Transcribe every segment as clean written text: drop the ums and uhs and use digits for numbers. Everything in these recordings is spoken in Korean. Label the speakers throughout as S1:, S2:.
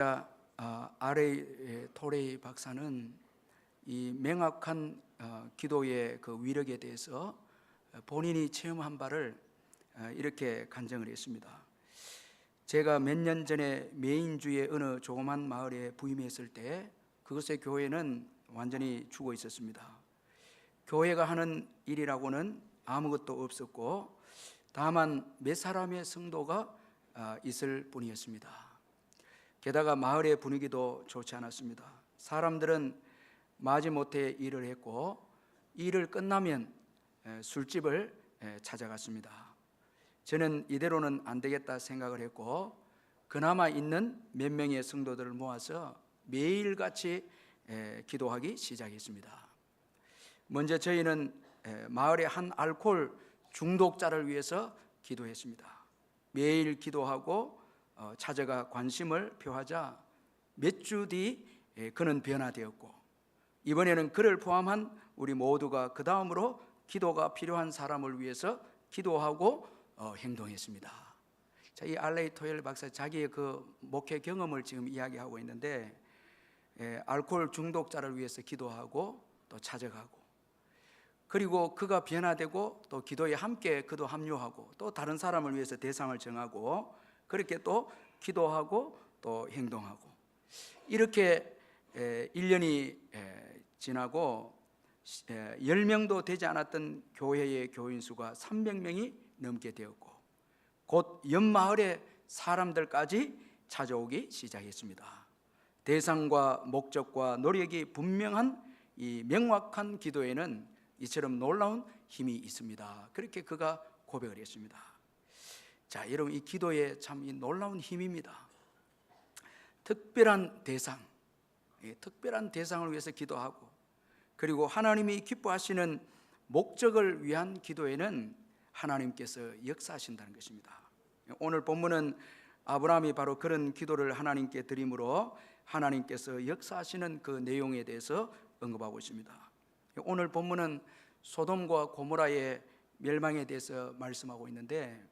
S1: R.A. 토레이 박사는 이 명확한 기도의 그 위력에 대해서 본인이 체험한 바를 이렇게 간증을 했습니다. 제가 몇 년 전에 메인주의 어느 조그만 마을에 부임했을 때 그곳의 교회는 완전히 죽어 있었습니다. 교회가 하는 일이라고는 아무것도 없었고 다만 몇 사람의 성도가 있을 뿐이었습니다. 게다가 마을의 분위기도 좋지 않았습니다. 사람들은 마지못해 일을 했고 일을 끝나면 술집을 찾아갔습니다. 저는 이대로는 안 되겠다 생각을 했고 그나마 있는 몇 명의 성도들을 모아서 매일같이 기도하기 시작했습니다. 먼저 저희는 마을의 한 알코올 중독자를 위해서 기도했습니다. 매일 기도하고 찾아가 관심을 표하자 몇 주 뒤 그는 변화되었고 이번에는 그를 포함한 우리 모두가 그 다음으로 기도가 필요한 사람을 위해서 기도하고 행동했습니다. 자, 이 R.A. 토레이 박사 자기의 그 목회 경험을 지금 이야기하고 있는데 알코올 중독자를 위해서 기도하고 또 찾아가고 그리고 그가 변화되고 또 기도에 함께 그도 합류하고 또 다른 사람을 위해서 대상을 정하고 그렇게 또 기도하고 또 행동하고 이렇게 1년이 지나고 10명도 되지 않았던 교회의 교인 수가 300명이 넘게 되었고 곧 옆마을의 사람들까지 찾아오기 시작했습니다. 대상과 목적과 노력이 분명한 이 명확한 기도에는 이처럼 놀라운 힘이 있습니다. 그렇게 그가 고백을 했습니다. 자, 여러분, 이 기도에 참 이 놀라운 힘입니다. 특별한 대상, 특별한 대상을 위해서 기도하고 그리고 하나님이 기뻐하시는 목적을 위한 기도에는 하나님께서 역사하신다는 것입니다. 오늘 본문은 아브라함이 바로 그런 기도를 하나님께 드림으로 하나님께서 역사하시는 그 내용에 대해서 언급하고 있습니다. 오늘 본문은 소돔과 고모라의 멸망에 대해서 말씀하고 있는데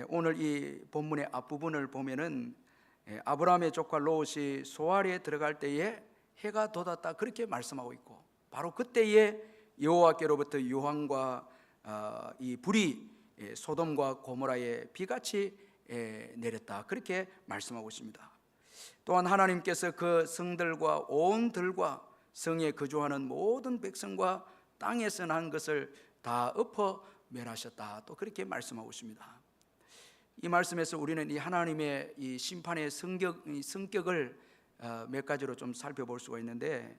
S1: 오늘 이 본문의 앞부분을 보면은 아브라함의 조카 롯이 소알에 들어갈 때에 해가 돋았다 그렇게 말씀하고 있고 바로 그때에 여호와께로부터 유황과 이 불이 소돔과 고모라에 비같이 내렸다 그렇게 말씀하고 있습니다. 또한 하나님께서 그 성들과 온 들과 성에 거주하는 모든 백성과 땅에서 난 것을 다 엎어 멸하셨다 또 그렇게 말씀하고 있습니다. 이 말씀에서 우리는 이 하나님의 이 심판의 성격을 몇 가지로 좀 살펴볼 수가 있는데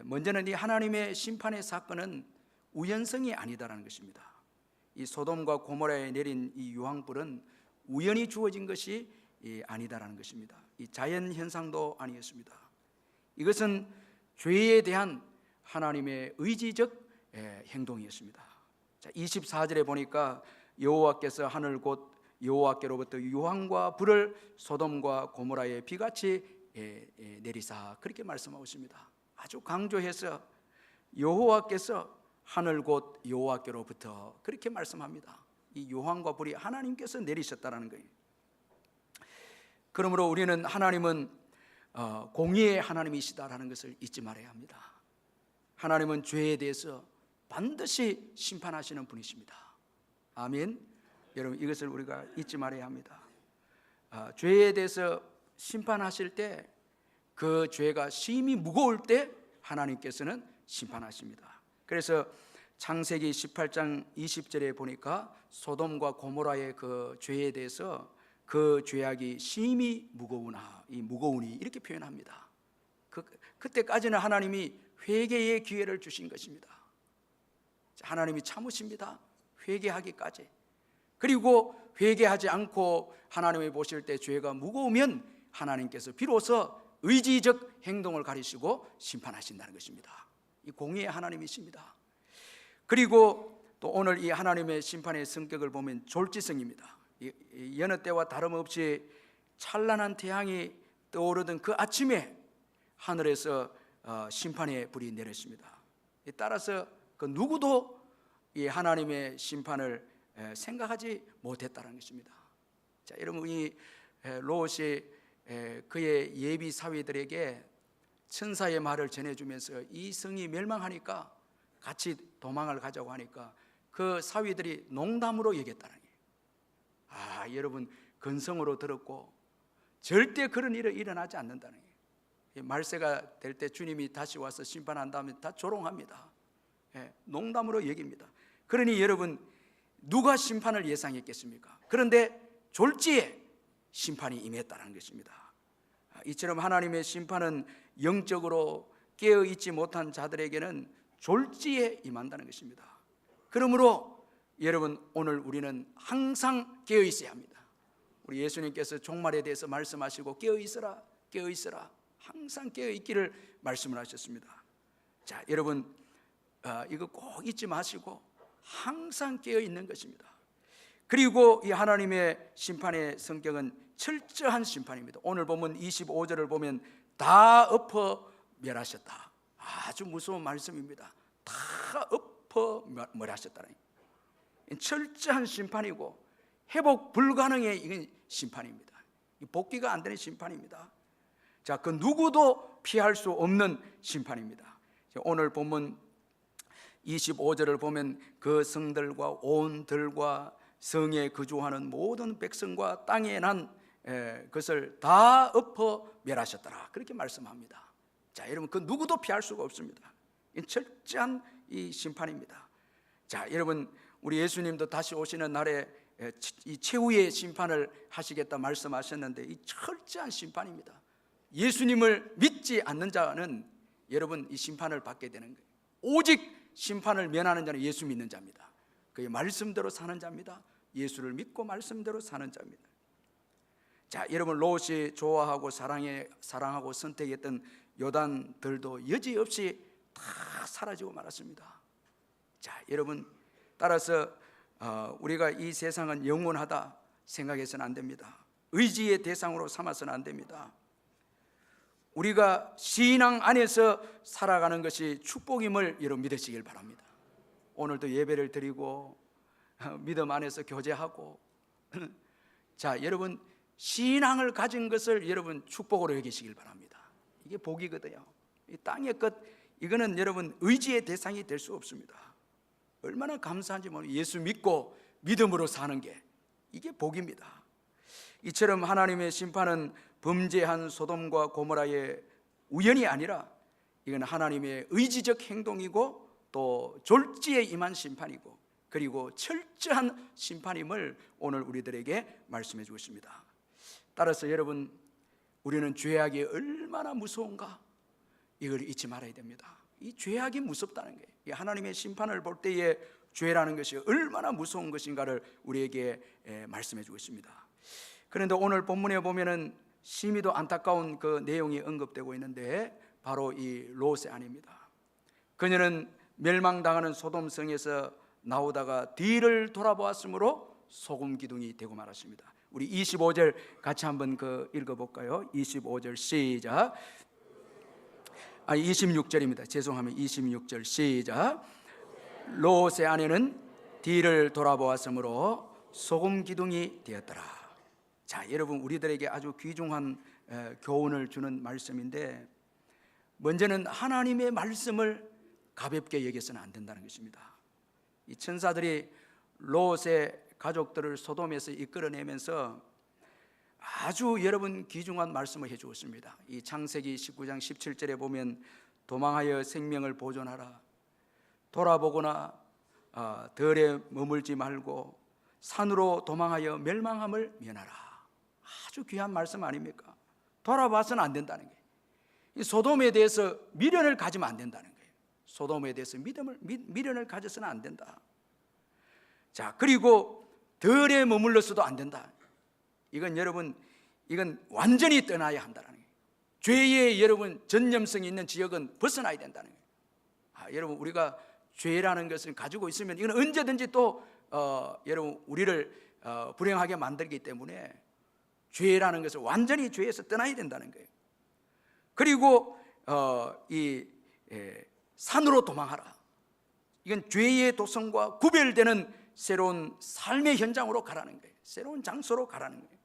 S1: 먼저는 이 하나님의 심판의 사건은 우연성이 아니다라는 것입니다. 이 소돔과 고모라에 내린 이 유황불은 우연히 주어진 것이 아니다라는 것입니다. 이 자연 현상도 아니었습니다. 이것은 죄에 대한 하나님의 의지적 행동이었습니다. 자, 24절에 보니까 여호와께서 하늘 곧 여호와께로부터 유황과 불을 소돔과 고모라에 비같이 내리사 그렇게 말씀하고 있습니다. 아주 강조해서 여호와께서 하늘 곧 여호와께로부터 그렇게 말씀합니다. 이 유황과 불이 하나님께서 내리셨다는 거예요. 그러므로 우리는 하나님은 공의의 하나님이시다라는 것을 잊지 말아야 합니다. 하나님은 죄에 대해서 반드시 심판하시는 분이십니다. 아멘. 여러분, 이것을 우리가 잊지 말아야 합니다. 죄에 대해서 심판하실 때 그 죄가 심히 무거울 때 하나님께서는 심판하십니다. 그래서 창세기 18장 20절에 보니까 소돔과 고모라의 그 죄에 대해서 그 죄악이 심히 무거우나 이 무거우니 이렇게 표현합니다. 그때까지는 하나님이 회개의 기회를 주신 것입니다. 하나님이 참으십니다. 회개하기까지. 그리고 회개하지 않고 하나님이 보실 때 죄가 무거우면 하나님께서 비로소 의지적 행동을 가리시고 심판하신다는 것입니다. 이 공의의 하나님이십니다. 그리고 또 오늘 이 하나님의 심판의 성격을 보면 졸지성입니다. 여느 때와 다름없이 찬란한 태양이 떠오르던 그 아침에 하늘에서 심판의 불이 내렸습니다. 따라서 그 누구도 이 하나님의 심판을 생각하지 못했다는 것입니다. 자, 여러분, 이 롯이 그의 예비 사위들에게 천사의 말을 전해주면서 이 성이 멸망하니까 같이 도망을 가자고 하니까 그 사위들이 농담으로 여겼다는 거예요. 여러분, 근성으로 들었고 절대 그런 일은 일어나지 않는다는 거예요. 말세가 될 때 주님이 다시 와서 심판한다면 다 조롱합니다. 농담으로 여깁니다. 그러니 여러분, 누가 심판을 예상했겠습니까? 그런데 졸지에 심판이 임했다는 것입니다. 이처럼 하나님의 심판은 영적으로 깨어있지 못한 자들에게는 졸지에 임한다는 것입니다. 그러므로 여러분, 오늘 우리는 항상 깨어 있어야 합니다. 우리 예수님께서 종말에 대해서 말씀하시고 깨어 있어라, 깨어 있어라, 항상 깨어 있기를 말씀을 하셨습니다. 자, 여러분, 이거 꼭 잊지 마시고 항상 깨어 있는 것입니다. 그리고 이 하나님의 심판의 성격은 철저한 심판입니다. 오늘 보면 25절을 보면 다 엎어 멸하셨다. 아주 무서운 말씀입니다. 다 엎어 멸하셨다는 철저한 심판이고 회복 불가능의 이건 심판입니다. 복귀가 안 되는 심판입니다. 자, 그 누구도 피할 수 없는 심판입니다. 오늘 본문 25절을 보면 그 성들과 온 들과 성에 거주하는 모든 백성과 땅에 난 것을 다 엎어 멸하셨더라, 그렇게 말씀합니다. 자, 여러분, 그 누구도 피할 수가 없습니다. 이 철저한 이 심판입니다. 자, 여러분, 우리 예수님도 다시 오시는 날에 이 최후의 심판을 하시겠다 말씀하셨는데 이 철저한 심판입니다. 예수님을 믿지 않는 자는 여러분 이 심판을 받게 되는 거예요. 오직 심판을 면하는 자는 예수 믿는 자입니다. 그의 말씀대로 사는 자입니다. 예수를 믿고 말씀대로 사는 자입니다. 자, 여러분, 롯이 좋아하고 사랑하고 선택했던 요단들도 여지없이 다 사라지고 말았습니다. 자, 여러분, 따라서 우리가 이 세상은 영원하다 생각해서는 안 됩니다. 의지의 대상으로 삼아서는 안 됩니다. 우리가 신앙 안에서 살아가는 것이 축복임을 여러분 믿으시길 바랍니다. 오늘도 예배를 드리고 믿음 안에서 교제하고 자, 여러분, 신앙을 가진 것을 여러분 축복으로 여기시길 바랍니다. 이게 복이거든요. 이 땅의 것, 이거는 여러분 의지의 대상이 될 수 없습니다. 얼마나 감사한지 모르겠어요. 예수 믿고 믿음으로 사는 게 이게 복입니다. 이처럼 하나님의 심판은 범죄한 소돔과 고모라의 우연이 아니라 이건 하나님의 의지적 행동이고 또 졸지에 임한 심판이고 그리고 철저한 심판임을 오늘 우리들에게 말씀해 주고 있습니다. 따라서 여러분, 우리는 죄악이 얼마나 무서운가 이걸 잊지 말아야 됩니다. 이 죄악이 무섭다는 거예요. 이 하나님의 심판을 볼 때에 죄라는 것이 얼마나 무서운 것인가를 우리에게 말씀해 주고 있습니다. 그런데 오늘 본문에 보면은 심히도 안타까운 그 내용이 언급되고 있는데 바로 이 롯의 아내입니다. 그녀는 멸망당하는 소돔성에서 나오다가 뒤를 돌아보았으므로 소금 기둥이 되고 말았습니다. 우리 25절 같이 한번 읽어볼까요? 25절 시작. 26절입니다. 죄송합니다. 26절 시작. 롯의 아내는 뒤를 돌아보았으므로 소금 기둥이 되었더라. 자, 여러분, 우리들에게 아주 귀중한 교훈을 주는 말씀인데 먼저는 하나님의 말씀을 가볍게 여겨서는 안 된다는 것입니다. 이 천사들이 롯의 가족들을 소돔에서 이끌어내면서 아주 여러분 귀중한 말씀을 해주었습니다. 이 창세기 19장 17절에 보면 도망하여 생명을 보존하라, 돌아보거나 들에 머물지 말고 산으로 도망하여 멸망함을 면하라. 아주 귀한 말씀 아닙니까? 돌아봐서는 안 된다는 거예요. 이 소돔에 대해서 미련을 가지면 안 된다는 거예요. 소돔에 대해서 미련을 가져서는 안 된다. 자, 그리고 들에 머물러서도 안 된다. 이건 여러분, 이건 완전히 떠나야 한다는 거예요. 죄의 여러분 전념성이 있는 지역은 벗어나야 된다는 거예요. 여러분, 우리가 죄라는 것을 가지고 있으면 이건 언제든지 또 여러분 우리를 불행하게 만들기 때문에 죄라는 것을 완전히 죄에서 떠나야 된다는 거예요. 그리고 산으로 도망하라. 이건 죄의 도성과 구별되는 새로운 삶의 현장으로 가라는 거예요. 새로운 장소로 가라는 거예요.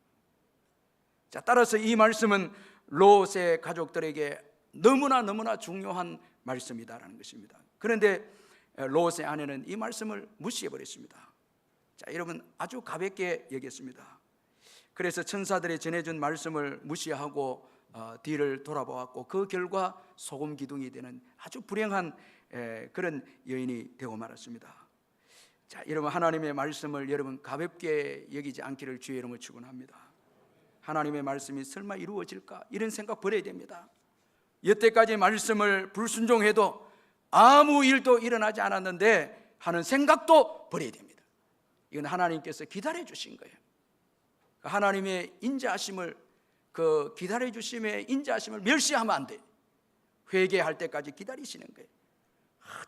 S1: 자, 따라서 이 말씀은 롯의 가족들에게 너무나 중요한 말씀이다라는 것입니다. 그런데 롯의 아내는 이 말씀을 무시해 버렸습니다. 자, 여러분, 아주 가볍게 여겼습니다. 그래서 천사들이 전해준 말씀을 무시하고 뒤를 돌아보았고, 그 결과 소금 기둥이 되는 아주 불행한 그런 여인이 되고 말았습니다. 자, 여러분, 하나님의 말씀을 여러분 가볍게 여기지 않기를 주의 이름으로 축원합니다. 하나님의 말씀이 설마 이루어질까? 이런 생각 버려야 됩니다. 여태까지 말씀을 불순종해도 아무 일도 일어나지 않았는데 하는 생각도 버려야 됩니다. 이건 하나님께서 기다려 주신 거예요. 하나님의 인자하심을, 그 기다려 주심의 인자하심을 멸시하면 안 돼. 회개할 때까지 기다리시는 거예요.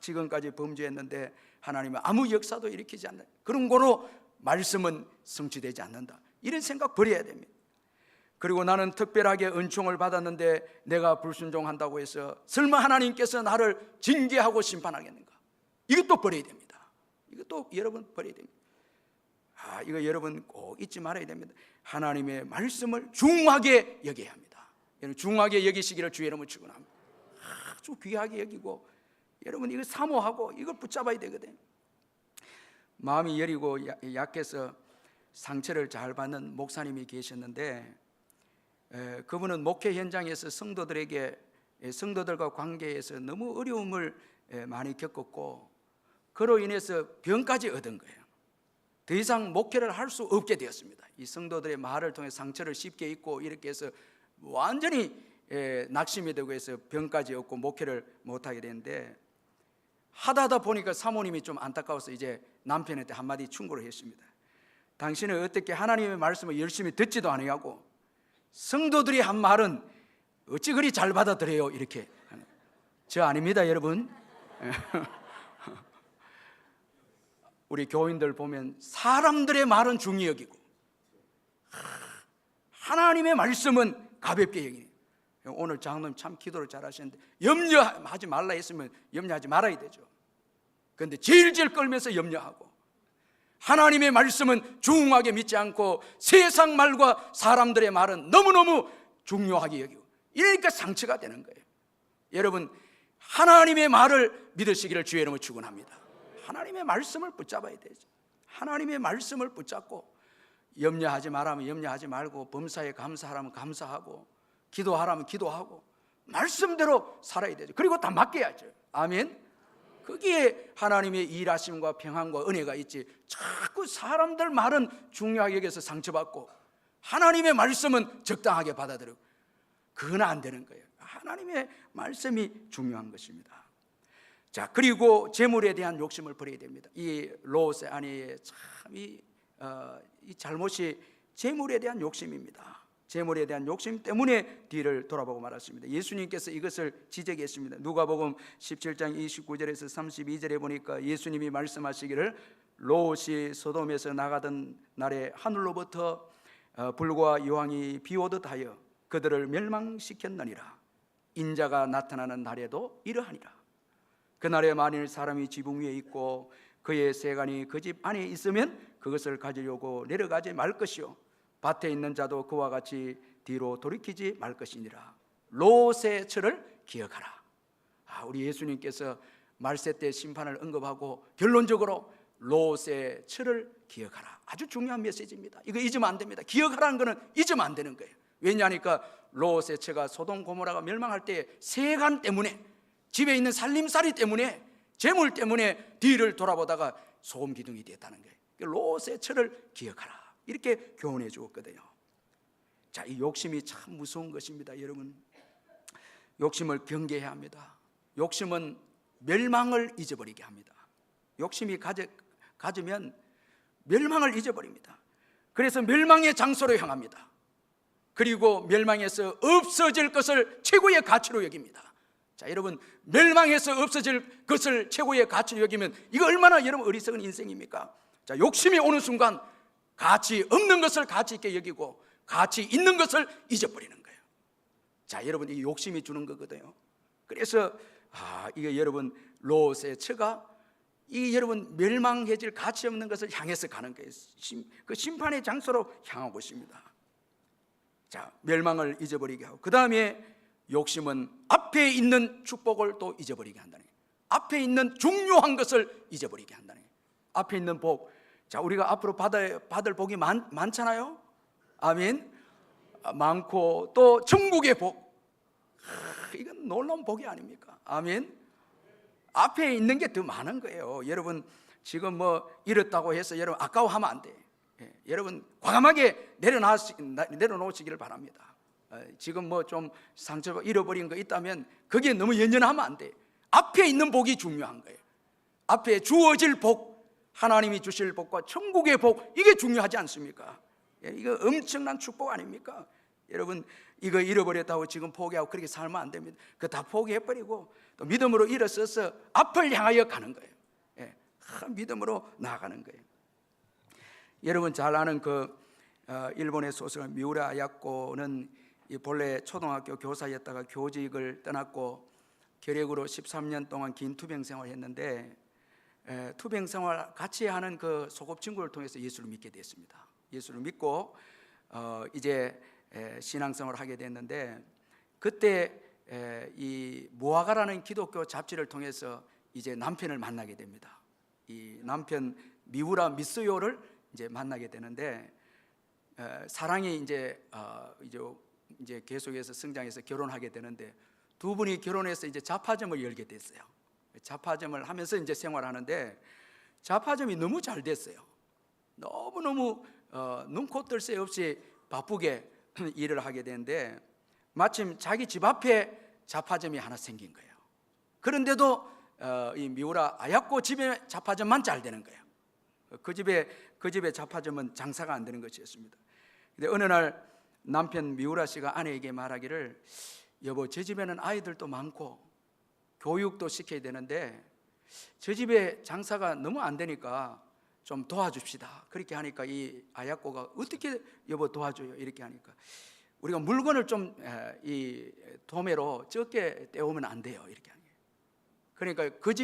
S1: 지금까지 범죄했는데 하나님은 아무 역사도 일으키지 않는다. 그런 거로 말씀은 성취되지 않는다. 이런 생각 버려야 됩니다. 그리고 나는 특별하게 은총을 받았는데 내가 불순종한다고 해서 설마 하나님께서 나를 징계하고 심판하겠는가? 이것도 버려야 됩니다. 이것도 여러분 버려야 됩니다. 이거 여러분 꼭 잊지 말아야 됩니다. 하나님의 말씀을 중하게 여겨야 합니다. 여러분, 중하게 여기시기를 주의 이름으로 축원합니다. 아주 귀하게 여기고 여러분 이거 사모하고 이걸 붙잡아야 되거든요. 마음이 여리고 약해서 상처를 잘 받는 목사님이 계셨는데, 그분은 목회 현장에서 성도들과 관계에서 너무 어려움을 많이 겪었고, 그로 인해서 병까지 얻은 거예요. 더 이상 목회를 할 수 없게 되었습니다. 이 성도들의 말을 통해 상처를 쉽게 입고 이렇게 해서 완전히 낙심이 되고 해서 병까지 얻고 목회를 못하게 되는데, 하다 보니까 사모님이 좀 안타까워서 이제 남편한테 한마디 충고를 했습니다. 당신은 어떻게 하나님의 말씀을 열심히 듣지도 아니하고 성도들이 한 말은 어찌 그리 잘 받아들여요? 이렇게. 저 아닙니다, 여러분. 우리 교인들 보면 사람들의 말은 중히 여기고 하나님의 말씀은 가볍게 여기네. 오늘 장로님 참 기도를 잘하시는데 염려하지 말라 했으면 염려하지 말아야 되죠. 그런데 질질 끌면서 염려하고, 하나님의 말씀은 중하게 믿지 않고 세상 말과 사람들의 말은 너무너무 중요하게 여기고, 이러니까 상처가 되는 거예요. 여러분, 하나님의 말을 믿으시기를 주의 이름으로 축원합니다. 하나님의 말씀을 붙잡아야 되죠. 하나님의 말씀을 붙잡고, 염려하지 말라면 염려하지 말고, 범사에 감사하라면 감사하고, 기도하라면 기도하고, 말씀대로 살아야 되죠. 그리고 다 맡겨야죠. 아멘. 거기에 하나님의 일하심과 평안과 은혜가 있지, 자꾸 사람들 말은 중요하게 여겨서 상처받고 하나님의 말씀은 적당하게 받아들이고, 그건 안 되는 거예요. 하나님의 말씀이 중요한 것입니다. 자, 그리고 재물에 대한 욕심을 버려야 됩니다. 이 롯의 아내의 참 이 잘못이 재물에 대한 욕심입니다. 재물에 대한 욕심 때문에 뒤를 돌아보고 말았습니다. 예수님께서 이것을 지적했습니다. 누가복음 17장 29절에서 32절에 보니까 예수님이 말씀하시기를, 롯이 소돔에서 나가던 날에 하늘로부터 불과 여왕이 비오듯 하여 그들을 멸망시켰느니라. 인자가 나타나는 날에도 이러하니라. 그날에 만일 사람이 지붕 위에 있고 그의 세간이 그 집 안에 있으면 그것을 가지려고 내려가지 말 것이요, 밭에 있는 자도 그와 같이 뒤로 돌이키지 말 것이니라. 롯의 처를 기억하라. 우리 예수님께서 말세 때 심판을 언급하고 결론적으로 롯의 처를 기억하라. 아주 중요한 메시지입니다. 이거 잊으면 안 됩니다. 기억하라는 것은 잊으면 안 되는 거예요. 왜냐하니까 롯의 처가 소돔 고모라가 멸망할 때 세간 때문에, 집에 있는 살림살이 때문에, 재물 때문에 뒤를 돌아보다가 소금 기둥이 되었다는 거예요. 롯의 처를 기억하라, 이렇게 교훈해 주었거든요. 자, 이 욕심이 참 무서운 것입니다. 여러분, 욕심을 경계해야 합니다. 욕심은 멸망을 잊어버리게 합니다. 욕심이 가지면 멸망을 잊어버립니다. 그래서 멸망의 장소로 향합니다. 그리고 멸망에서 없어질 것을 최고의 가치로 여깁니다. 자, 여러분, 멸망에서 없어질 것을 최고의 가치로 여기면 이거 얼마나 여러분 어리석은 인생입니까? 자, 욕심이 오는 순간 가치 없는 것을 가치 있게 여기고 가치 있는 것을 잊어버리는 거예요. 자, 여러분, 이 욕심이 주는 거거든요. 그래서 이게 여러분 롯의 처가 이 여러분 멸망해질 가치 없는 것을 향해서 가는 거예요. 그 심판의 장소로 향하고 있습니다. 자, 멸망을 잊어버리게 하고, 그 다음에 욕심은 앞에 있는 축복을 또 잊어버리게 한다는 거예요. 앞에 있는 중요한 것을 잊어버리게 한다는 거예요. 앞에 있는 복, 자, 우리가 앞으로 받을 복이 많잖아요. 아멘. 많고, 또 천국의 복, 이건 놀라운 복이 아닙니까? 아멘. 앞에 있는 게 더 많은 거예요. 여러분 지금 뭐 이렇다고 해서 여러분 아까워하면 안 돼. 여러분 과감하게 내려놓으시기를 바랍니다. 지금 뭐 좀 상처 잃어버린 거 있다면 거기에 너무 연연하면 안 돼. 앞에 있는 복이 중요한 거예요. 앞에 주어질 복, 하나님이 주실 복과 천국의 복, 이게 중요하지 않습니까? 이거 엄청난 축복 아닙니까? 여러분 이거 잃어버렸다고 지금 포기하고 그렇게 살면 안 됩니다. 그거 다 포기해버리고 또 믿음으로 일어서서 앞을 향하여 가는 거예요. 믿음으로 나아가는 거예요. 여러분 잘 아는 일본의 소설 미우라 아야코는 본래 초등학교 교사였다가 교직을 떠났고 결핵으로 13년 동안 긴 투병 생활을 했는데, 투병 생활 같이 하는 그 소꿉 친구를 통해서 예수를 믿게 됐습니다. 예수를 믿고 이제 신앙생활을 하게 됐는데, 그때 이 모아가라는 기독교 잡지를 통해서 이제 남편을 만나게 됩니다. 이 남편 미우라 미스요를 이제 만나게 되는데, 사랑이 이제 계속해서 성장해서 결혼하게 되는데, 두 분이 결혼해서 이제 잡화점을 열게 됐어요. 잡화점을 하면서 이제 생활하는데, 잡화점이 너무 잘 됐어요. 너무너무 눈코 뜰 새 없이 바쁘게 일을 하게 되는데, 마침 자기 집 앞에 잡화점이 하나 생긴 거예요. 그런데도 이 미우라 아야코 집에 잡화점만 잘 되는 거예요. 그 집에 잡화점은 장사가 안 되는 것이었습니다. 근데 어느 날 남편 미우라 씨가 아내에게 말하기를, 여보, 제 집에는 아이들도 많고 교육도 시켜야 되는데 저 집에 장사가 너무 안 되니까 좀 도와줍시다. 그렇게 하니까 이 아야코가 어떻게 여보 도와줘요? 이렇게 하니까, 우리가 물건을 좀 이 도매로 적게 떼오면 안 돼요. 이렇게 하는 거예요. 그러니까 그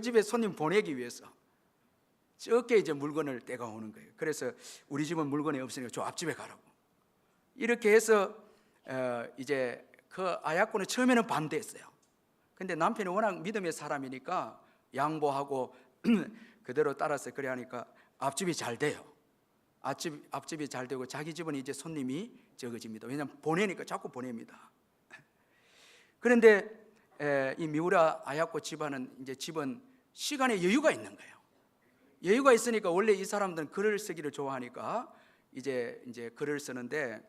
S1: 집에 손님 보내기 위해서 적게 이제 물건을 떼가 오는 거예요. 그래서 우리 집은 물건이 없으니까 저 앞집에 가라고. 이렇게 해서 이제 그 아야코는 처음에는 반대했어요. 근데 남편이 워낙 믿음의 사람이니까 양보하고 그대로 따라서 그래 하니까 앞집이 잘 돼요. 앞집이 잘 되고 자기 집은 이제 손님이 적어집니다. 왜냐하면 보내니까 자꾸 보냅니다. 그런데 이 미우라 아야코 집안은 이제 집은 시간에 여유가 있는 거예요. 여유가 있으니까 원래 이 사람들은 글을 쓰기를 좋아하니까 이제 글을 쓰는데,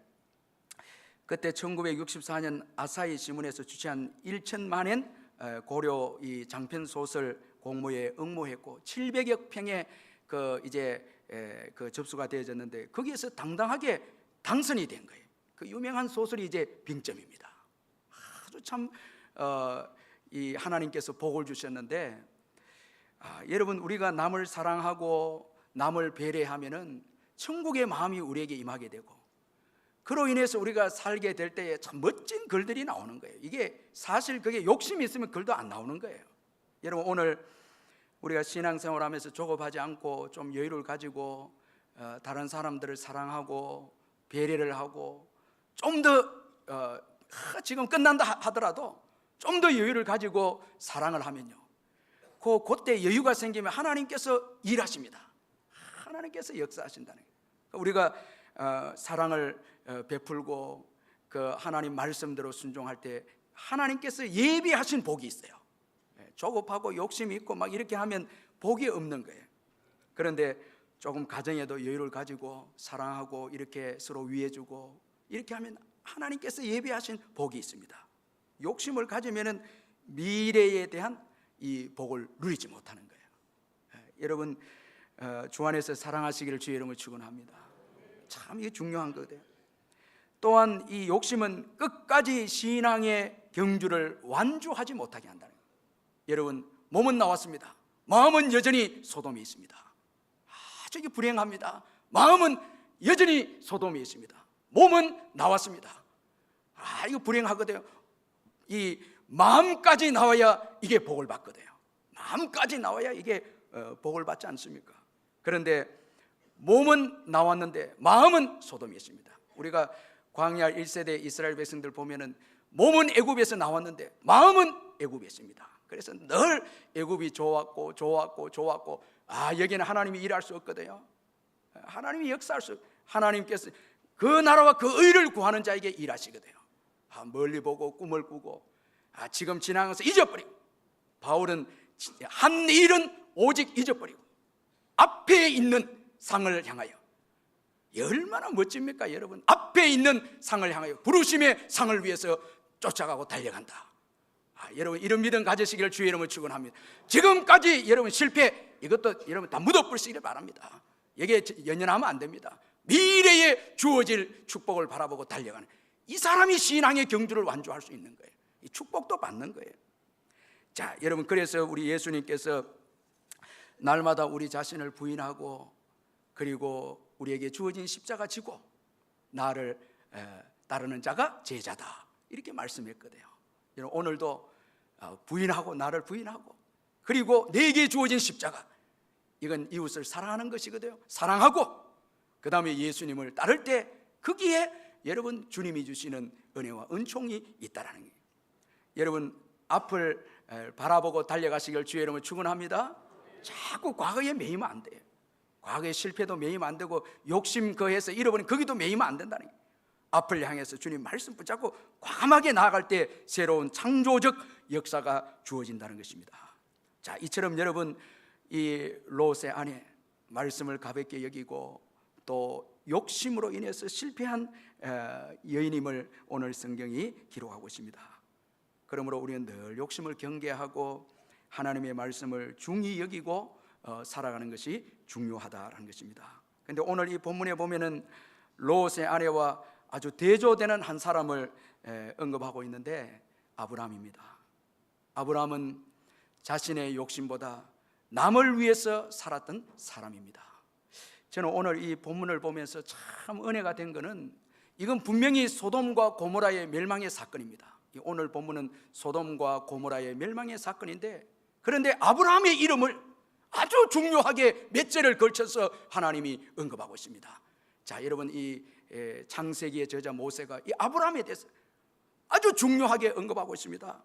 S1: 그때 1964년 아사히 신문에서 주최한 1천만엔 고려 이 장편 소설 공모에 응모했고 700여 평의 그 접수가 되어졌는데, 거기에서 당당하게 당선이 된 거예요. 그 유명한 소설이 이제 빙점입니다. 아주 참 이 하나님께서 복을 주셨는데, 여러분 우리가 남을 사랑하고 남을 배려하면은 천국의 마음이 우리에게 임하게 되고, 그로 인해서 우리가 살게 될 때에 참 멋진 글들이 나오는 거예요. 이게 사실 그게 욕심이 있으면 글도 안 나오는 거예요. 여러분 오늘 우리가 신앙생활하면서 조급하지 않고 좀 여유를 가지고 다른 사람들을 사랑하고 배려를 하고, 좀 더 지금 끝난다 하더라도 좀 더 여유를 가지고 사랑을 하면요, 그때 여유가 생기면 하나님께서 일하십니다. 하나님께서 역사하신다는 거예요. 우리가 사랑을 베풀고 그 하나님 말씀대로 순종할 때 하나님께서 예비하신 복이 있어요. 조급하고 욕심이 있고 막 이렇게 하면 복이 없는 거예요. 그런데 조금 가정에도 여유를 가지고 사랑하고 이렇게 서로 위해주고 이렇게 하면 하나님께서 예비하신 복이 있습니다. 욕심을 가지면은 미래에 대한 이 복을 누리지 못하는 거예요. 여러분 주 안에서 사랑하시기를 주의 이름으로 축원합니다. 참 이게 중요한 거예요. 또한 이 욕심은 끝까지 신앙의 경주를 완주하지 못하게 한다는 거예요. 여러분 몸은 나왔습니다. 마음은 여전히 소돔이 있습니다. 아주 불행합니다. 마음은 여전히 소돔이 있습니다. 몸은 나왔습니다. 이거 불행하거든요. 이 마음까지 나와야 이게 복을 받거든요. 마음까지 나와야 이게 복을 받지 않습니까? 그런데 몸은 나왔는데 마음은 소돔이 있습니다. 우리가 광야 1세대 이스라엘 백성들 보면은 몸은 애굽에서 나왔는데 마음은 애굽에 있습니다. 그래서 늘 애굽이 좋았고 여기는 하나님이 일할 수 없거든요. 하나님이 역사할 수, 하나님께서 그 나라와 그 의를 구하는 자에게 일하시거든요. 멀리 보고 꿈을 꾸고 지금 지나간 것을 잊어버리고, 바울은 한 일은 오직 잊어버리고 앞에 있는 상을 향하여, 얼마나 멋집니까 여러분? 앞에 있는 상을 향하여, 부르심의 상을 위해서 쫓아가고 달려간다. 여러분 이런 믿음 가지시기를 주의 이름으로 축원합니다. 지금까지 여러분 실패, 이것도 여러분 다 묻어버리시기를 바랍니다. 여기에 연연하면 안 됩니다. 미래에 주어질 축복을 바라보고 달려가는, 이 사람이 신앙의 경주를 완주할 수 있는 거예요. 이 축복도 받는 거예요. 자, 여러분, 그래서 우리 예수님께서 날마다 우리 자신을 부인하고, 그리고 우리에게 주어진 십자가 지고 나를 따르는 자가 제자다, 이렇게 말씀했거든요. 여러분, 오늘도 부인하고, 나를 부인하고, 그리고 내게 주어진 십자가, 이건 이웃을 사랑하는 것이거든요. 사랑하고 그 다음에 예수님을 따를 때 거기에 여러분 주님이 주시는 은혜와 은총이 있다라는 거예요. 여러분 앞을 바라보고 달려가시길 주의 이름으로 축원합니다. 자꾸 과거에 매이면 안 돼요. 과거의 실패도 매이면 안 되고, 욕심 거해서 잃어버린 거기도 매이면 안 된다는 거예요. 앞을 향해서 주님 말씀 붙잡고 과감하게 나아갈 때 새로운 창조적 역사가 주어진다는 것입니다. 자, 이처럼 여러분 이 롯의 아내 말씀을 가볍게 여기고 또 욕심으로 인해서 실패한 여인임을 오늘 성경이 기록하고 있습니다. 그러므로 우리는 늘 욕심을 경계하고 하나님의 말씀을 중히 여기고 살아가는 것이 중요하다는 것입니다. 그런데 오늘 이 본문에 보면은 롯의 아내와 아주 대조되는 한 사람을 언급하고 있는데 아브라함입니다. 아브라함은 자신의 욕심보다 남을 위해서 살았던 사람입니다. 저는 오늘 이 본문을 보면서 참 은혜가 된 것은, 이건 분명히 소돔과 고모라의 멸망의 사건입니다. 오늘 본문은 소돔과 고모라의 멸망의 사건인데, 그런데 아브라함의 이름을 아주 중요하게 몇 절을 걸쳐서 하나님이 언급하고 있습니다. 자, 여러분 이 창세기의 저자 모세가 이 아브라함에 대해서 아주 중요하게 언급하고 있습니다.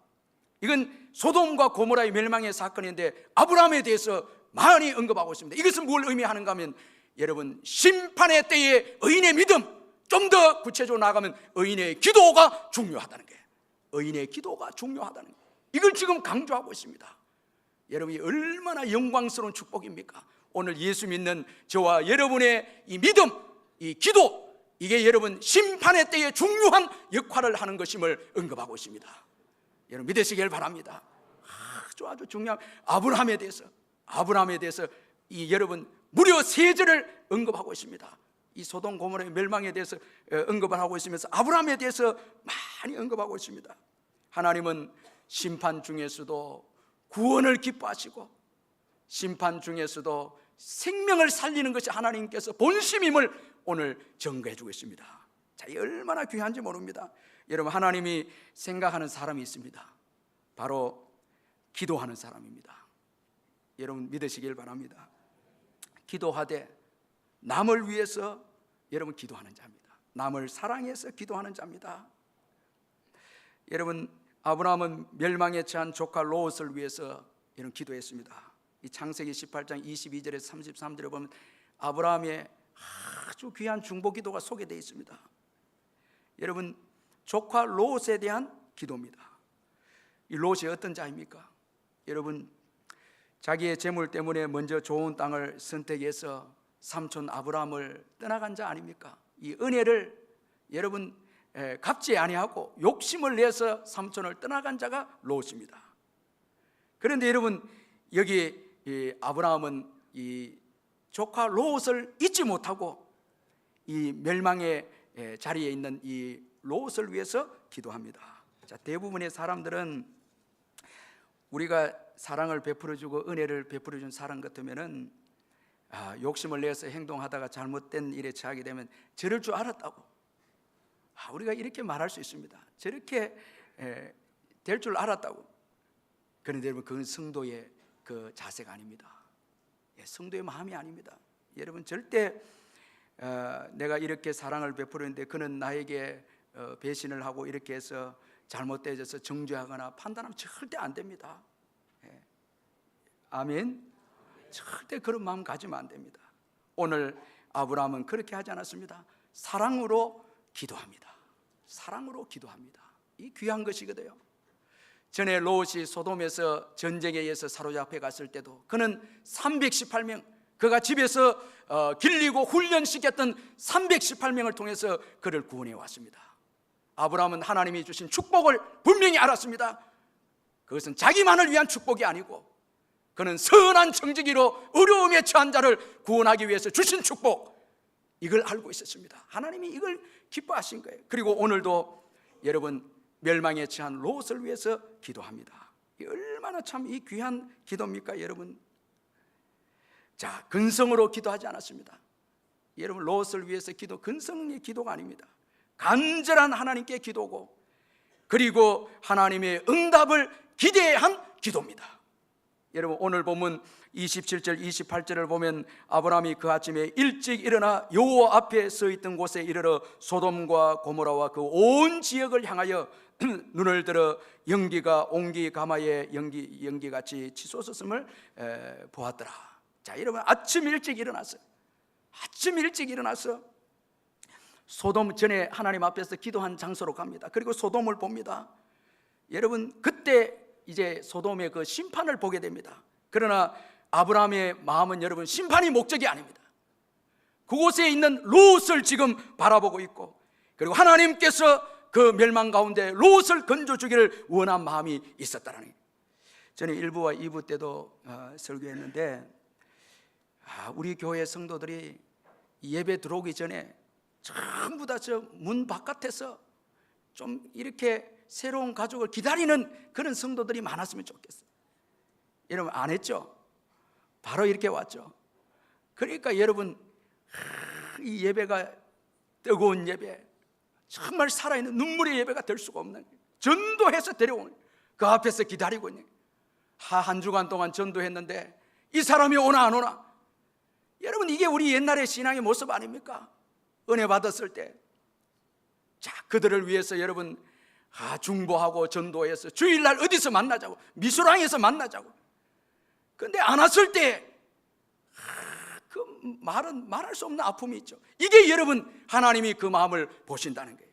S1: 이건 소돔과 고모라의 멸망의 사건인데 아브라함에 대해서 많이 언급하고 있습니다. 이것은 뭘 의미하는가 하면, 여러분 심판의 때에 의인의 믿음, 좀 더 구체적으로 나가면 의인의 기도가 중요하다는 거예요. 의인의 기도가 중요하다는 거예요. 이걸 지금 강조하고 있습니다. 여러분이 얼마나 영광스러운 축복입니까? 오늘 예수 믿는 저와 여러분의 이 믿음, 이 기도, 이게 여러분 심판의 때에 중요한 역할을 하는 것임을 언급하고 있습니다. 여러분 믿으시길 바랍니다. 아주 중요한 아브라함에 대해서 이 여러분 무려 3절을 언급하고 있습니다. 이 소돔 고모라의 멸망에 대해서 언급을 하고 있으면서 아브라함에 대해서 많이 언급하고 있습니다. 하나님은 심판 중에서도 구원을 기뻐하시고, 심판 중에서도 생명을 살리는 것이 하나님께서 본심임을 오늘 증거해 주고 있습니다. 자, 이 얼마나 귀한지 모릅니다. 여러분 하나님이 생각하는 사람이 있습니다. 바로 기도하는 사람입니다. 여러분 믿으시길 바랍니다. 기도하되 남을 위해서 여러분 기도하는 자입니다. 남을 사랑해서 기도하는 자입니다. 여러분 아브라함은 멸망에 처한 조카 롯을 위해서 이런 기도했습니다. 이 창세기 18장 22절에서 33절에 보면 아브라함의 아주 귀한 중보 기도가 소개되어 있습니다. 여러분 조카 롯에 대한 기도입니다. 이 롯이 어떤 자입니까? 여러분 자기의 재물 때문에 먼저 좋은 땅을 선택해서 삼촌 아브라함을 떠나간 자 아닙니까? 이 은혜를 여러분 갚지 아니하고 욕심을 내서 삼촌을 떠나간 자가 롯입니다. 그런데 여러분 여기 이 아브라함은 이 조카 롯을 잊지 못하고 이 멸망의 자리에 있는 이 롯을 위해서 기도합니다. 자, 대부분의 사람들은 우리가 사랑을 베풀어주고 은혜를 베풀어준 사람 같으면은 욕심을 내서 행동하다가 잘못된 일에 처하게 되면 저럴 줄 알았다고 우리가 이렇게 말할 수 있습니다. 저렇게 될 줄 알았다고. 그런데 여러분 그건 성도의 그 자세가 아닙니다. 성도의 마음이 아닙니다. 여러분 절대 내가 이렇게 사랑을 베풀었는데 그는 나에게 배신을 하고 이렇게 해서 잘못되어져서 정죄하거나 판단하면 절대 안 됩니다. 아멘. 절대 그런 마음 가지면 안 됩니다. 오늘 아브라함은 그렇게 하지 않았습니다. 사랑으로 기도합니다. 사랑으로 기도합니다. 이 귀한 것이거든요. 전에 롯이 소돔에서 전쟁에 의해서 사로잡혀 갔을 때도 그는 318명, 그가 집에서 길리고 훈련시켰던 318명을 통해서 그를 구원해 왔습니다. 아브라함은 하나님이 주신 축복을 분명히 알았습니다. 그것은 자기만을 위한 축복이 아니고 그는 선한 정직이로 어려움에 처한 자를 구원하기 위해서 주신 축복, 이걸 알고 있었습니다. 하나님이 이걸 기뻐하신 거예요. 그리고 오늘도 여러분 멸망에 처한 롯을 위해서 기도합니다. 얼마나 참 이 귀한 기도입니까 여러분. 자, 근성으로 기도하지 않았습니다. 여러분 롯을 위해서 기도, 근성의 기도가 아닙니다. 간절한 하나님께 기도고, 그리고 하나님의 응답을 기대한 기도입니다. 여러분 오늘 보면 27절 28절을 보면 아브라함이 그 아침에 일찍 일어나 여호와 앞에 서 있던 곳에 이르러 소돔과 고모라와 그 온 지역을 향하여 눈을 들어 연기가 옹기 가마에 연기같이 치솟았음을 보았더라. 자, 여러분 아침 일찍 일어났어요. 아침 일찍 일어나서 소돔 전에 하나님 앞에서 기도한 장소로 갑니다. 그리고 소돔을 봅니다. 여러분 그때 이제 소돔의 그 심판을 보게 됩니다. 그러나 아브라함의 마음은 여러분 심판이 목적이 아닙니다. 그곳에 있는 롯을 지금 바라보고 있고, 그리고 하나님께서 그 멸망 가운데 롯을 건져주기를 원한 마음이 있었다는 거예요. 저는 1부와 2부 때도 설교했는데 우리 교회 성도들이 예배 들어오기 전에 전부 다 저 문 바깥에서 좀 이렇게 새로운 가족을 기다리는 그런 성도들이 많았으면 좋겠어요. 여러분 안 했죠? 바로 이렇게 왔죠. 그러니까 여러분 이 예배가 뜨거운 예배, 정말 살아있는 눈물의 예배가 될 수가 없는 거예요. 전도해서 데려오는, 그 앞에서 기다리고 있는, 한 주간 동안 전도했는데 이 사람이 오나 안 오나. 여러분 이게 우리 옛날의 신앙의 모습 아닙니까? 은혜 받았을 때, 자 그들을 위해서 여러분 중보하고 전도해서 주일날 어디서 만나자고, 미술항에서 만나자고. 근데 안 왔을 때 그 말은 말할 수 없는 아픔이 있죠. 이게 여러분 하나님이 그 마음을 보신다는 거예요.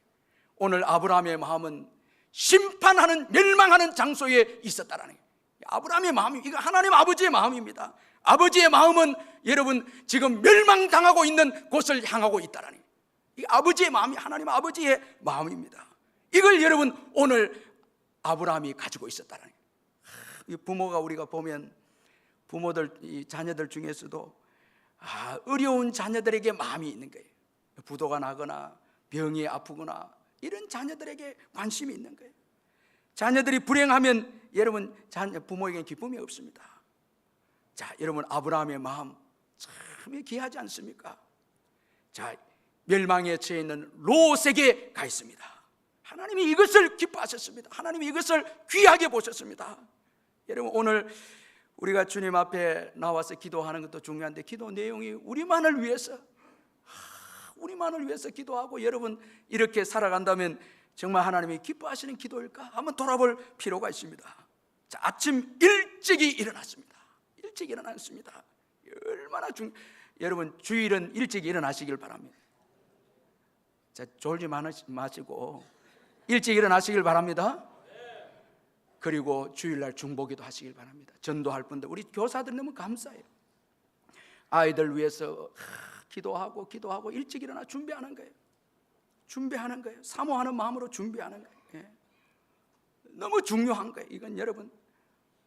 S1: 오늘 아브라함의 마음은 심판하는, 멸망하는 장소에 있었다는 거예요. 아브라함의 마음이, 이거 하나님 아버지의 마음입니다. 아버지의 마음은 여러분 지금 멸망당하고 있는 곳을 향하고 있다는 거예요. 이 아버지의 마음이 하나님 아버지의 마음입니다. 이걸 여러분 오늘 아브라함이 가지고 있었다는 거예요. 이 부모가, 우리가 보면 부모들, 이 자녀들 중에서도 어려운 자녀들에게 마음이 있는 거예요. 부도가 나거나 병이 아프거나 이런 자녀들에게 관심이 있는 거예요. 자녀들이 불행하면 여러분 부모에게는 기쁨이 없습니다. 자, 여러분 아브라함의 마음 참 귀하지 않습니까? 자, 멸망에 처해 있는 롯에게 가 있습니다. 하나님이 이것을 기뻐하셨습니다. 하나님이 이것을 귀하게 보셨습니다. 여러분 오늘 우리가 주님 앞에 나와서 기도하는 것도 중요한데, 기도 내용이 우리만을 위해서 기도하고 여러분 이렇게 살아간다면 정말 하나님이 기뻐하시는 기도일까? 한번 돌아볼 필요가 있습니다. 자, 아침 일찍이 일어났습니다. 일찍 일어났습니다. 얼마나 여러분 주일은 일찍 일어나시길 바랍니다. 자, 졸지 마시고 일찍 일어나시길 바랍니다. 그리고 주일날 중보기도 하시길 바랍니다. 전도할 분들, 우리 교사들 너무 감사해요. 아이들 위해서 기도하고 일찍 일어나 준비하는 거예요. 사모하는 마음으로 준비하는 거예요. 너무 중요한 거예요. 이건 여러분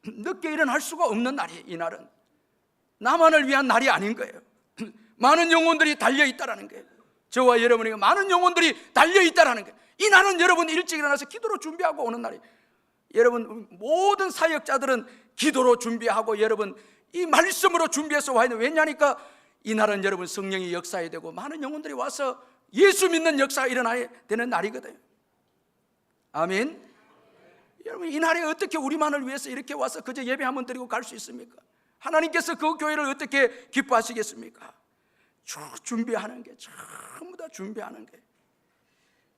S1: 늦게 일어날 수가 없는 날이에요. 이 날은 나만을 위한 날이 아닌 거예요. 많은 영혼들이 달려있다라는 거예요. 저와 여러분에게 많은 영혼들이 달려있다라는 거예요. 이 날은 여러분 일찍 일어나서 기도로 준비하고 오는 날이에요. 여러분 모든 사역자들은 기도로 준비하고 여러분 이 말씀으로 준비해서 와야 돼요. 왜냐하니까 이날은 여러분 성령이 역사해야 되고 많은 영혼들이 와서 예수 믿는 역사가 일어나야 되는 날이거든요. 아멘. 여러분 이 날에 어떻게 우리만을 위해서 이렇게 와서 그저 예배 한번 드리고 갈 수 있습니까? 하나님께서 그 교회를 어떻게 기뻐하시겠습니까? 준비하는 게, 전부 다 준비하는 게.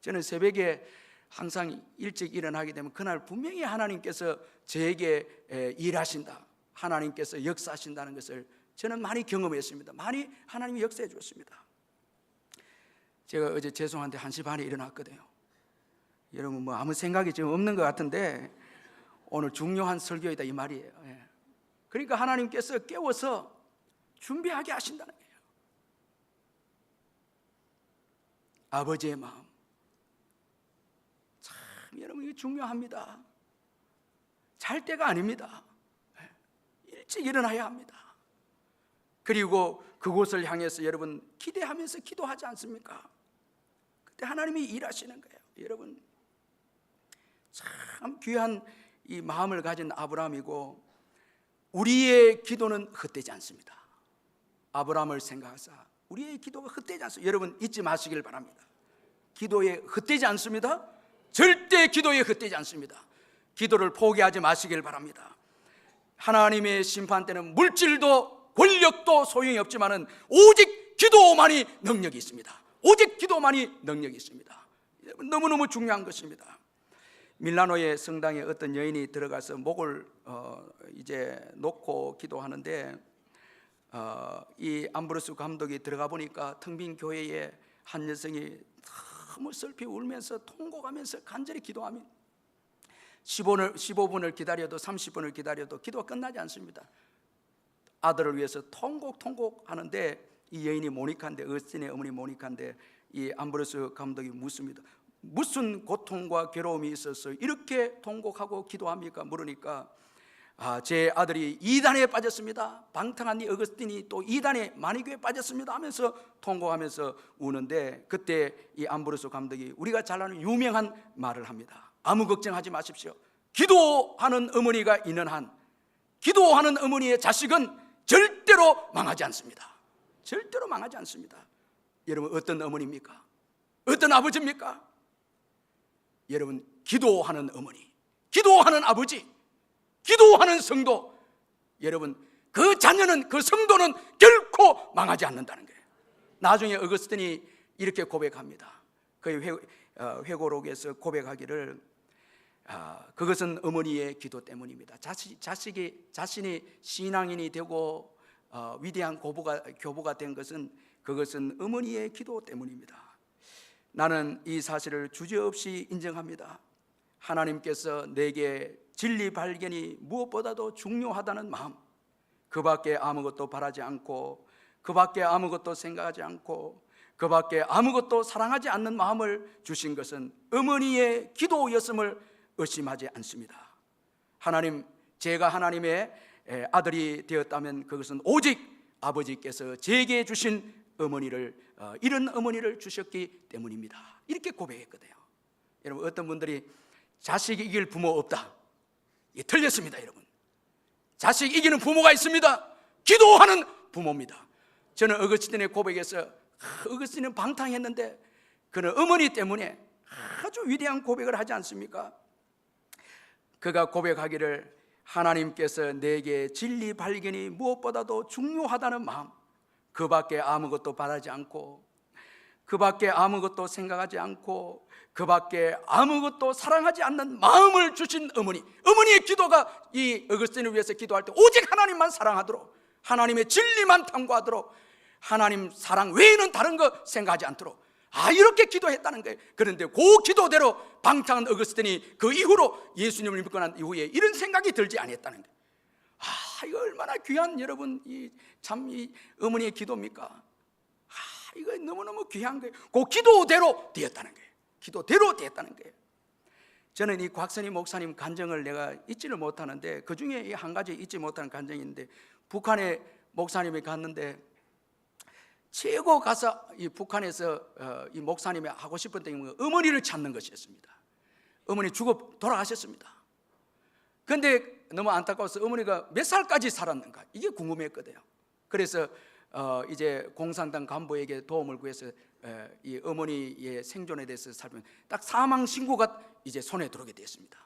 S1: 저는 새벽에 항상 일찍 일어나게 되면 그날 분명히 하나님께서 저에게 일하신다, 하나님께서 역사하신다는 것을 저는 많이 경험했습니다. 많이 하나님이 역사해 주었습니다. 제가 어제 죄송한데 1시 반에 일어났거든요. 여러분 뭐 아무 생각이 지금 없는 것 같은데 오늘 중요한 설교이다 이 말이에요. 그러니까 하나님께서 깨워서 준비하게 하신다는 거예요. 아버지의 마음, 참 여러분 이게 중요합니다. 잘 때가 아닙니다. 일찍 일어나야 합니다. 그리고 그곳을 향해서 여러분 기대하면서 기도하지 않습니까? 그때 하나님이 일하시는 거예요. 여러분 참 귀한 이 마음을 가진 아브라함이고, 우리의 기도는 헛되지 않습니다. 아브라함을 생각하사 우리의 기도가 헛되지 않습니다. 여러분 잊지 마시길 바랍니다. 기도에 헛되지 않습니다. 절대 기도에 헛되지 않습니다. 기도를 포기하지 마시길 바랍니다. 하나님의 심판 때는 물질도 권력도 소용이 없지만은 오직 기도만이 능력이 있습니다. 오직 기도만이 능력이 있습니다. 너무너무 중요한 것입니다. 밀라노의 성당에 어떤 여인이 들어가서 목을 이제 놓고 기도하는데, 이 암브로스 감독이 들어가 보니까 텅 빈 교회에 한 여성이 너무 슬피 울면서 통곡하면서 간절히 기도하면 15분을 기다려도 30분을 기다려도 기도가 끝나지 않습니다. 아들을 위해서 통곡하는데, 이 여인이 모니카인데, 어스틴의 어머니 모니카인데, 이 암브로스 감독이 묻습니다. 무슨 고통과 괴로움이 있어서 이렇게 통곡하고 기도합니까? 물으니까 제 아들이 이단에 빠졌습니다. 방탕한 이 어거스틴이 또 이단에 마니교에 빠졌습니다 하면서 통곡하면서 우는데, 그때 이 암브로스 감독이 우리가 잘 아는 유명한 말을 합니다. 아무 걱정하지 마십시오. 기도하는 어머니가 있는 한, 기도하는 어머니의 자식은 절대로 망하지 않습니다. 절대로 망하지 않습니다. 여러분 어떤 어머니입니까? 어떤 아버지입니까? 여러분 기도하는 어머니, 기도하는 아버지, 기도하는 성도, 여러분 그 자녀는, 그 성도는 결코 망하지 않는다는 거예요. 나중에 어거스틴이 이렇게 고백합니다. 그의 회고록에서 고백하기를 그것은 어머니의 기도 때문입니다. 자신이 신앙인이 되고 위대한 교부가 된 것은 그것은 어머니의 기도 때문입니다. 나는 이 사실을 주저없이 인정합니다. 하나님께서 내게 진리 발견이 무엇보다도 중요하다는 마음, 그 밖에 아무것도 바라지 않고, 그 밖에 아무것도 생각하지 않고, 그 밖에 아무것도 사랑하지 않는 마음을 주신 것은 어머니의 기도였음을 의심하지 않습니다. 제가 하나님의 아들이 되었다면 그것은 오직 아버지께서 제게 주신 이런 어머니를 주셨기 때문입니다. 이렇게 고백했거든요. 여러분 어떤 분들이 자식 이길 부모 없다, 이게 틀렸습니다. 여러분 자식 이기는 부모가 있습니다. 기도하는 부모입니다. 저는 어거스틴의 고백에서, 어거스틴은 방탕했는데 그는 어머니 때문에 아주 위대한 고백을 하지 않습니까? 그가 고백하기를 하나님께서 내게 진리 발견이 무엇보다도 중요하다는 마음, 그 밖에 아무것도 바라지 않고, 그 밖에 아무것도 생각하지 않고, 그 밖에 아무것도 사랑하지 않는 마음을 주신 어머니의 기도가 이 어거스틴을 위해서 기도할 때 오직 하나님만 사랑하도록, 하나님의 진리만 탐구하도록, 하나님 사랑 외에는 다른 거 생각하지 않도록 이렇게 기도했다는 거예요. 그런데 그 기도대로 방탕한 어거스틴이 그 이후로 예수님을 믿고 난 이후에 이런 생각이 들지 않았다는 거예요. 이거 얼마나 귀한, 여러분 이 어머니의 기도입니까? 이거 너무너무 귀한 거예요. 그 기도대로 되었다는 거예요. 기도대로 되었다는 거예요. 저는 이 곽선희 목사님 간증을 내가 잊지를 못하는데, 그 중에 한 가지 잊지 못하는 간증이 있는데, 북한에 목사님이 갔는데 최고 가서 이 북한에서 이 목사님이 하고 싶은 게 어머니를 찾는 것이었습니다. 어머니 죽어 돌아가셨습니다. 그런데 너무 안타까워서 어머니가 몇 살까지 살았는가 이게 궁금했거든요. 그래서 이제 공산당 간부에게 도움을 구해서 이 어머니의 생존에 대해서 살펴보면 딱 사망 신고가 이제 손에 들어오게 됐습니다.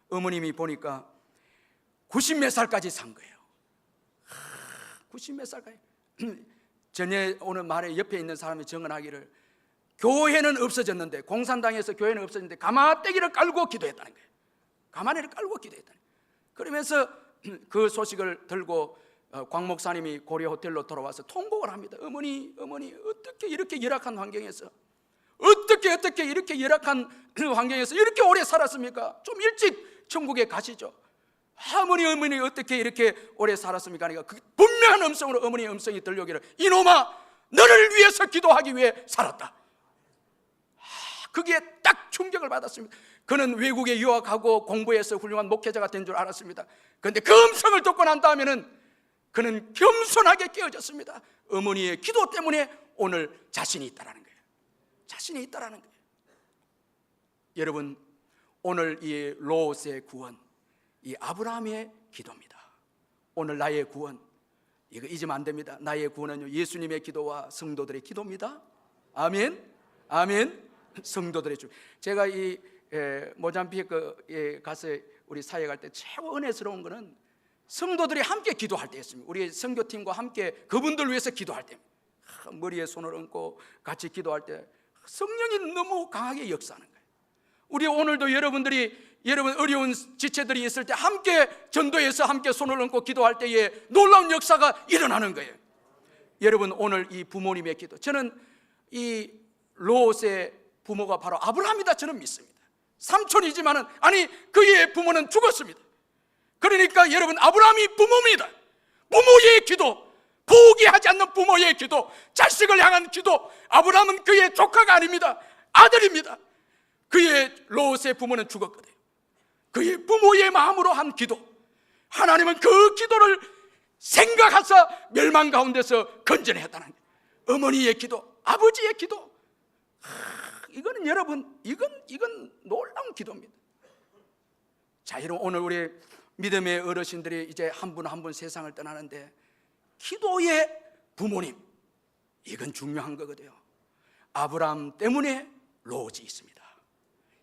S1: 어머님이 보니까 90몇 살까지 산 거예요. 90몇 살까지. 전에 오늘 말에 옆에 있는 사람이 증언하기를 교회는 없어졌는데, 공산당에서 교회는 없어졌는데 가마떼기를 깔고 기도했다는 거예요. 가마떼기를 깔고 기도했다는 거예요. 그러면서 그 소식을 들고 광 목사님이 고려 호텔로 돌아와서 통곡을 합니다. 어머니 어떻게 이렇게 열악한 환경에서, 어떻게 이렇게 열악한 환경에서 이렇게 오래 살았습니까? 좀 일찍 천국에 가시죠. 어머니 어떻게 이렇게 오래 살았습니까? 그러니까 그 분명한 음성으로 어머니의 음성이 들려오기를, 이놈아 너를 위해서 기도하기 위해 살았다. 그게 딱 충격을 받았습니다. 그는 외국에 유학하고 공부해서 훌륭한 목회자가 된 줄 알았습니다. 그런데 그 음성을 듣고 난 다음에는 그는 겸손하게 깨어졌습니다. 어머니의 기도 때문에 오늘 자신이 있다라는 거예요. 자신이 있다라는 거예요. 여러분, 오늘 이 롯의 구원, 이 아브라함의 기도입니다. 오늘 나의 구원, 이거 잊으면 안 됩니다. 나의 구원은요, 예수님의 기도와 성도들의 기도입니다. 아멘, 아멘. 성도들의 주. 제가 이 모잠비크에 가서 우리 사역할 때 최고 은혜스러운 것은 성도들이 함께 기도할 때였습니다. 우리 선교팀과 함께 그분들 위해서 기도할 때, 머리에 손을 얹고 같이 기도할 때 성령이 너무 강하게 역사하는 거예요. 우리 오늘도 여러분 어려운 지체들이 있을 때 함께 전도해서 함께 손을 얹고 기도할 때에 놀라운 역사가 일어나는 거예요. 여러분, 오늘 이 부모님의 기도, 저는 이 롯의 부모가 바로 아브라함이다 저는 믿습니다. 삼촌이지만은, 아니 그의 부모는 죽었습니다. 그러니까 여러분, 아브라함이 부모입니다. 부모의 기도, 포기하지 않는 부모의 기도, 자식을 향한 기도. 아브라함은 그의 조카가 아닙니다. 아들입니다. 그의 롯의 부모는 죽었거든요. 그의 부모의 마음으로 한 기도, 하나님은 그 기도를 생각하사 멸망 가운데서 건져냈다는 거예요. 어머니의 기도, 아버지의 기도, 이거는 여러분, 이건 놀라운 기도입니다. 자, 여러분, 오늘 우리 믿음의 어르신들이 이제 한 분 한 분 세상을 떠나는데, 기도의 부모님, 이건 중요한 거거든요. 아브라함 때문에 롯이 있습니다.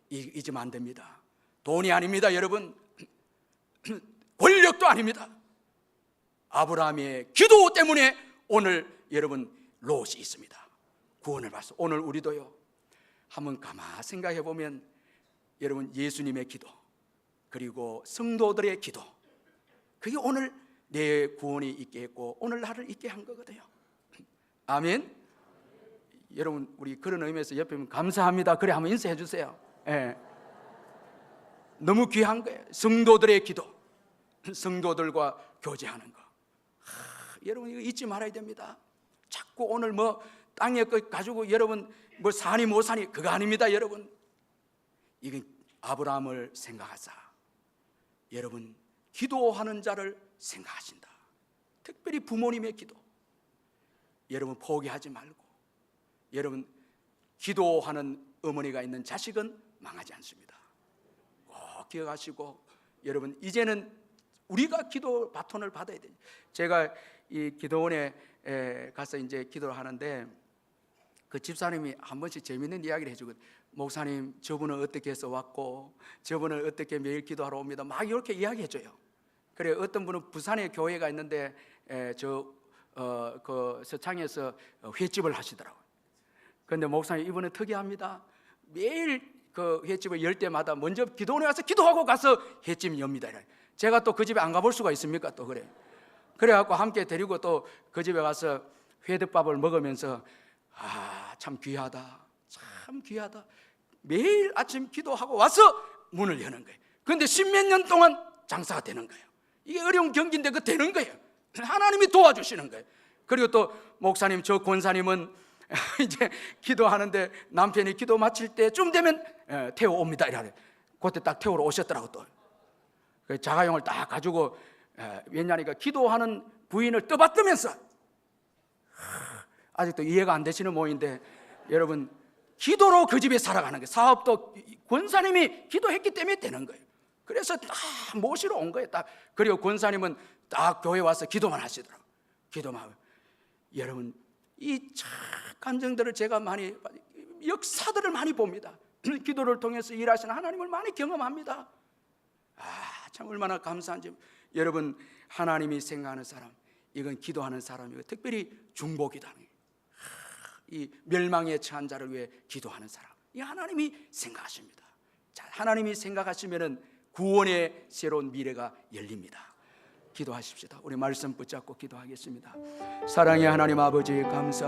S1: 잊으면 안 됩니다. 돈이 아닙니다, 여러분. 권력도 아닙니다. 아브라함의 기도 때문에 오늘 여러분 롯이 있습니다. 구원을 받았어. 오늘 우리도요, 한번 가만 생각해 보면 여러분, 예수님의 기도, 그리고 성도들의 기도, 그게 오늘 내 구원이 있게 했고 오늘 나를 있게 한 거거든요. 아멘. 여러분, 우리 그런 의미에서 옆에 보면 감사합니다 그래 한번 인사해 주세요. 예. 너무 귀한 거예요. 성도들의 기도, 성도들과 교제하는 거. 여러분, 이거 잊지 말아야 됩니다. 자꾸 오늘 뭐 땅에 거 가지고 여러분 뭐 사니 못 사니, 그거 아닙니다. 여러분, 이건 아브라함을 생각하사 여러분 기도하는 자를 생각하신다. 특별히 부모님의 기도, 여러분 포기하지 말고, 여러분 기도하는 어머니가 있는 자식은 망하지 않습니다. 꼭 기억하시고, 여러분 이제는 우리가 기도 바톤을 받아야 돼요. 제가 이 기도원에 가서 이제 기도를 하는데, 그 집사님이 한 번씩 재밌는 이야기를 해주거든요. 목사님, 저분은 어떻게 해서 왔고, 저분은 어떻게 매일 기도하러 옵니다, 막 이렇게 이야기해줘요. 그래, 어떤 분은 부산에 교회가 있는데 그 서창에서 횟집을 하시더라고요. 그런데 목사님, 이분은 특이합니다. 매일 그 횟집을 열 때마다 먼저 기도원에 와서 기도하고 가서 횟집을 엽니다. 제가 또 그 집에 안 가볼 수가 있습니까? 또 그래갖고 함께 데리고 또 그 집에 가서 회덮밥을 먹으면서, 참 귀하다, 참 귀하다. 매일 아침 기도하고 와서 문을 여는 거예요. 그런데 십몇 년 동안 장사가 되는 거예요. 이게 어려운 경기인데 그 되는 거예요. 하나님이 도와주시는 거예요. 그리고 또 목사님, 저 권사님은 이제 기도하는데 남편이 기도 마칠 때쯤 되면 태워옵니다. 이래. 그때 딱 태우러 오셨더라고. 또 자가용을 딱 가지고, 왜냐니까 기도하는 부인을 떠받들면서, 아직도 이해가 안 되시는 모양인데, 여러분 기도로 그 집에 살아가는 거예요. 사업도 권사님이 기도했기 때문에 되는 거예요. 그래서 딱 모시러 온 거예요. 딱. 그리고 권사님은 딱 교회 와서 기도만 하시더라고요. 기도만. 여러분, 이 감정들을 제가 많이, 역사들을 많이 봅니다. 기도를 통해서 일하시는 하나님을 많이 경험합니다. 참 얼마나 감사한지. 여러분, 하나님이 생각하는 사람, 이건 기도하는 사람이고, 특별히 중보기도하는 거예요. 이 멸망에 처한 자를 위해 기도하는 사람, 이 하나님이 생각하십니다. 자, 하나님이 생각하시면은 구원의 새로운 미래가 열립니다. 기도하십시다. 우리 말씀 붙잡고 기도하겠습니다. 사랑의 하나님 아버지, 감사합니다.